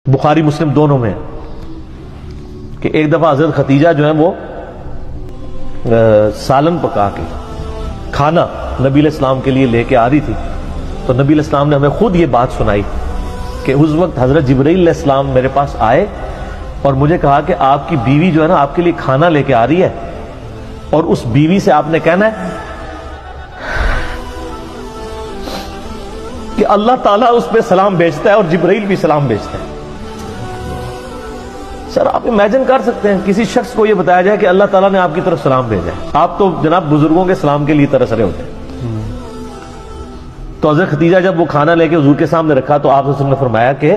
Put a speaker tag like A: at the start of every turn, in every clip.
A: بخاری مسلم دونوں میں کہ ایک دفعہ حضرت ختیجہ جو ہے وہ سالن پکا کے کھانا نبی علیہ السلام کے لیے لے کے آ رہی تھی، تو نبی علیہ السلام نے ہمیں خود یہ بات سنائی کہ اس وقت حضرت جبرائیل علیہ السلام میرے پاس آئے اور مجھے کہا کہ آپ کی بیوی جو ہے نا آپ کے لیے کھانا لے کے آ رہی ہے، اور اس بیوی سے آپ نے کہنا ہے کہ اللہ تعالیٰ اس پہ سلام بھیجتا ہے اور جبرائیل بھی سلام بھیجتا ہے۔ سر آپ امیجن کر سکتے ہیں کسی شخص کو یہ بتایا جائے کہ اللہ تعالیٰ نے آپ کی طرف سلام بھیجا ہے، آپ تو جناب بزرگوں کے سلام کے لیے ترس رہے ہوتے ہیں۔ تو حضرت ختیجہ جب وہ کھانا لے کے حضور کے سامنے رکھا تو آپ نے فرمایا کہ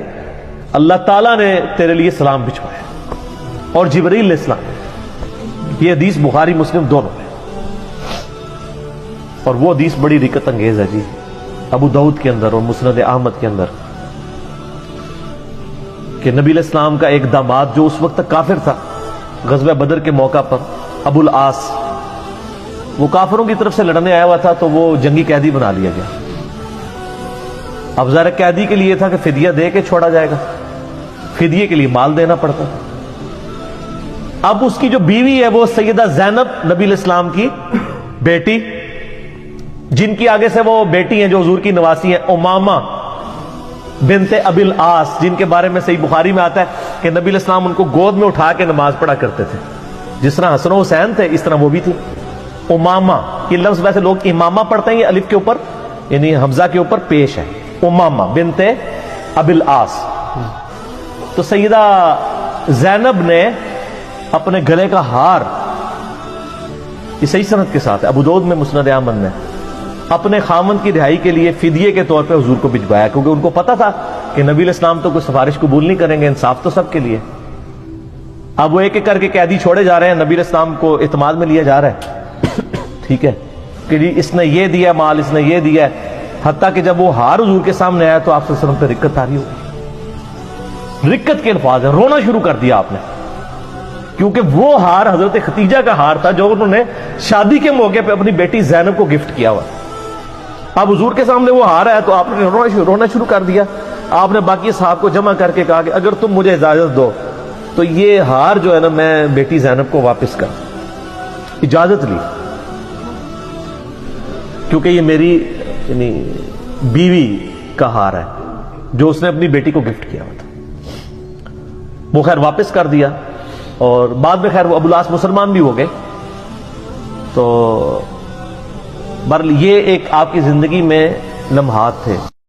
A: اللہ تعالیٰ نے تیرے لیے سلام بھجوایا اور جبرائیل علیہ السلام۔ یہ حدیث بخاری مسلم دونوں میں، اور وہ حدیث بڑی رکت انگیز ہے جی، ابو داؤد کے اندر اور مسند احمد کے اندر، کہ نبی علیہ السلام کا ایک داماد جو اس وقت تک کافر تھا، غزوہ بدر کے موقع پر ابو العاص، وہ کافروں کی طرف سے لڑنے آیا ہوا تھا، تو وہ جنگی قیدی بنا لیا گیا۔ اب ظاہر قیدی کے لیے تھا کہ فدیہ دے کے چھوڑا جائے گا، فدیے کے لیے مال دینا پڑتا تھا۔ اب اس کی جو بیوی ہے وہ سیدہ زینب نبی علیہ السلام کی بیٹی، جن کی آگے سے وہ بیٹی ہیں جو حضور کی نواسی ہیں، امامہ بنت ابی العاص، جن کے بارے میں صحیح بخاری میں آتا ہے کہ نبی علیہ السلام ان کو گود میں اٹھا کے نماز پڑھا کرتے تھے، جس طرح حسن و حسین تھے اس طرح وہ بھی تھی۔ امامہ، یہ لفظ ویسے لوگ امامہ پڑھتے ہیں، یہ الف کے اوپر یعنی حمزہ کے اوپر پیش ہے، امامہ بنت ابی العاص۔ تو سیدہ زینب نے اپنے گلے کا ہار، یہ صحیح سند کے ساتھ ہے، ابو داؤد میں مسند احمد میں، اپنے خامند کی رہائی کے لیے فدیے کے طور پہ حضور کو بھجوایا، کیونکہ ان کو پتا تھا کہ نبی علیہ السلام تو کوئی سفارش قبول نہیں کریں گے، انصاف تو سب کے لیے۔ اب وہ ایک ایک کر کے قیدی چھوڑے جا رہے ہیں، نبی علیہ السلام کو اعتماد میں لیا جا رہا ہے، ٹھیک ہے کہ جی اس نے یہ دیا مال، اس نے یہ دیا ہے، حتیٰ کہ جب وہ ہار حضور کے سامنے آیا تو آپ صلی اللہ علیہ وسلم پہ رکت آ رہی ہوگی، رکت کے الفاظ ہیں، رونا شروع کر دیا آپ نے، کیونکہ وہ ہار حضرت ختیجہ کا ہار تھا جو انہوں نے شادی کے موقع پہ اپنی بیٹی زینب کو گفٹ کیا ہوا۔ اب حضور کے سامنے وہ ہار ہے تو آپ نے رونا شروع کر دیا۔ آپ نے باقی صحابہ کو جمع کر کے کہا کہ اگر تم مجھے اجازت دو تو یہ ہار جو ہے نا میں بیٹی زینب کو واپس کر، اجازت لی، کیونکہ یہ میری یعنی بیوی کا ہار ہے جو اس نے اپنی بیٹی کو گفٹ کیا ہوا تھا۔ وہ خیر واپس کر دیا، اور بعد میں خیر وہ ابو العاص مسلمان بھی ہو گئے۔ تو بہرحال یہ ایک آپ کی زندگی میں لمحات تھے۔